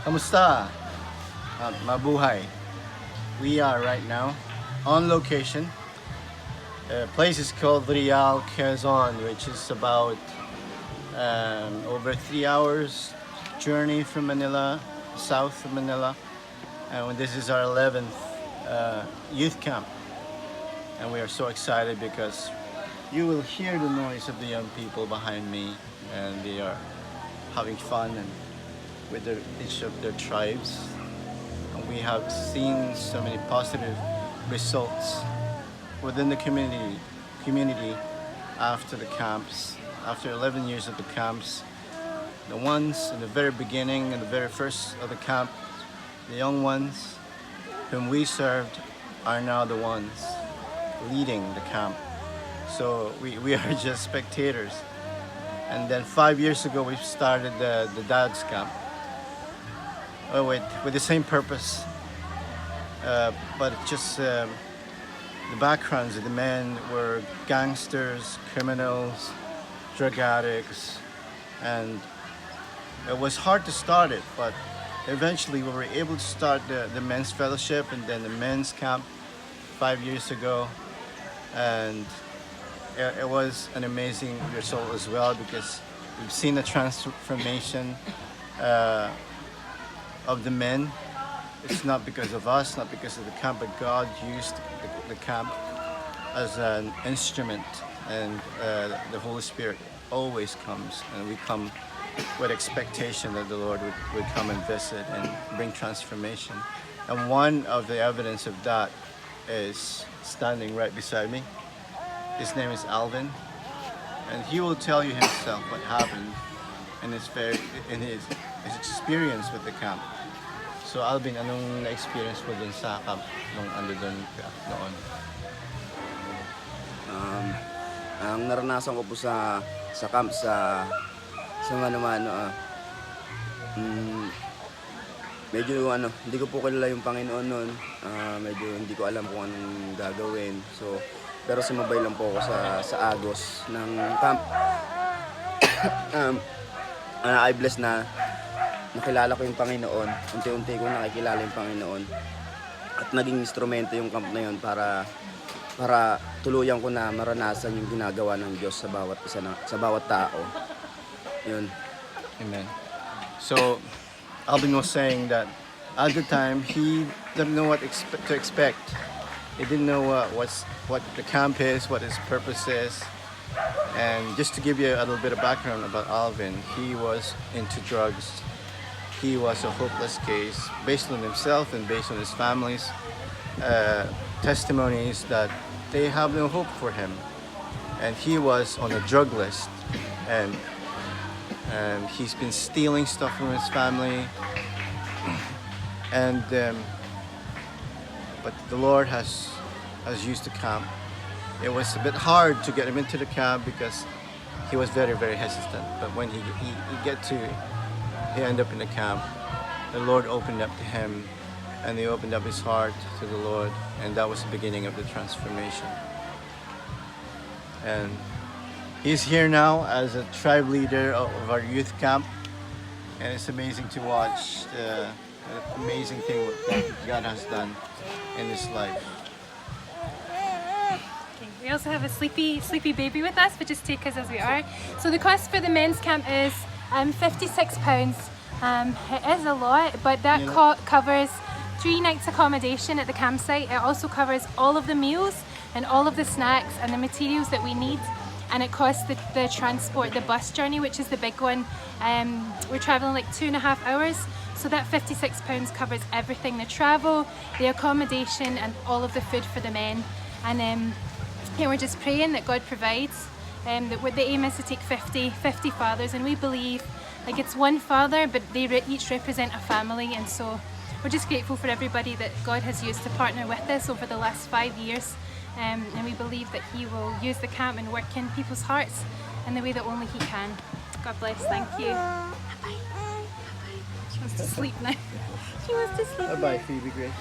Kamusta? Mabuhay. We are right now on location. The place is called Real Quezon, which is about over 3 hours journey from Manila, south of Manila. And this is our 11th youth camp. And we are so excited because you will hear the noise of the young people behind me, and they are having fun and with each of their tribes. And we have seen so many positive results within the community after the camps, after 11 years of the camps. The ones in the very beginning and the very first of the camp, the young ones whom we served are now the ones leading the camp. So we are just spectators. And then 5 years ago we started the dad's camp with the same purpose, but just the backgrounds of the men were gangsters, criminals, drug addicts, and it was hard to start it, but eventually we were able to start the men's fellowship and then the men's camp 5 years ago. And it was an amazing result as well, because we've seen the transformation of the men. It's not because of us, not because of the camp, but God used the camp as an instrument, and the Holy Spirit always comes, and we come with expectation that the Lord would come and visit and bring transformation. And one of the evidence of that is standing right beside me. His name is Alvin, and he will tell you himself what happened in his experience with the camp. So Alvin, anong na-experience mo dun sa camp nung ando dun ka noon? Ang naranasan ko po sa camp sa mano-mano, medyo hindi ko po kilala yung Panginoon noon. Medyo hindi ko alam kung anong gagawin. So pero sumabay lang po ako sa agos ng camp. I bless na nakilala ko yung Panginoon. Unti-unti ko nakikilala yung Panginoon. At naging instrumento yung camp na yun para tuluyan ko na maranasan yung ginagawa ng Diyos sa bawat isa sa bawat tao. Yun. Amen. So Alvin was saying that at the time he didn't know what to expect. He didn't know what the camp is, what his purpose is. And just to give you a little bit of background about Alvin, he was into drugs. He was a hopeless case based on himself and based on his family's testimonies that they have no hope for him. And he was on a drug list, and he's been stealing stuff from his family. And but the Lord has used the camp. It was a bit hard to get him into the camp because he was very, very hesitant. But when he ended up in the camp, the Lord opened up to him, and he opened up his heart to the Lord, and that was the beginning of the transformation. And he's here now as a tribe leader of our youth camp, and it's amazing to watch the amazing thing what God has done in his life. We also have a sleepy baby with us, but just take us as we are. So the cost for the men's camp is £56. It is a lot, but that covers 3 nights accommodation at the campsite. It also covers all of the meals and all of the snacks and the materials that we need. And it costs the transport, the bus journey, which is the big one. We're traveling like 2.5 hours. So that £56 covers everything, the travel, the accommodation, and all of the food for the men. And yeah, we're just praying that God provides. That the aim is to take 50 fathers, and we believe like it's one father, but they each represent a family. And so we're just grateful for everybody that God has used to partner with us over the last 5 years. And we believe that He will use the camp and work in people's hearts in the way that only He can. God bless. Thank you. Bye-bye. She wants to sleep now. She wants to sleep. Bye-bye, Phoebe Grace.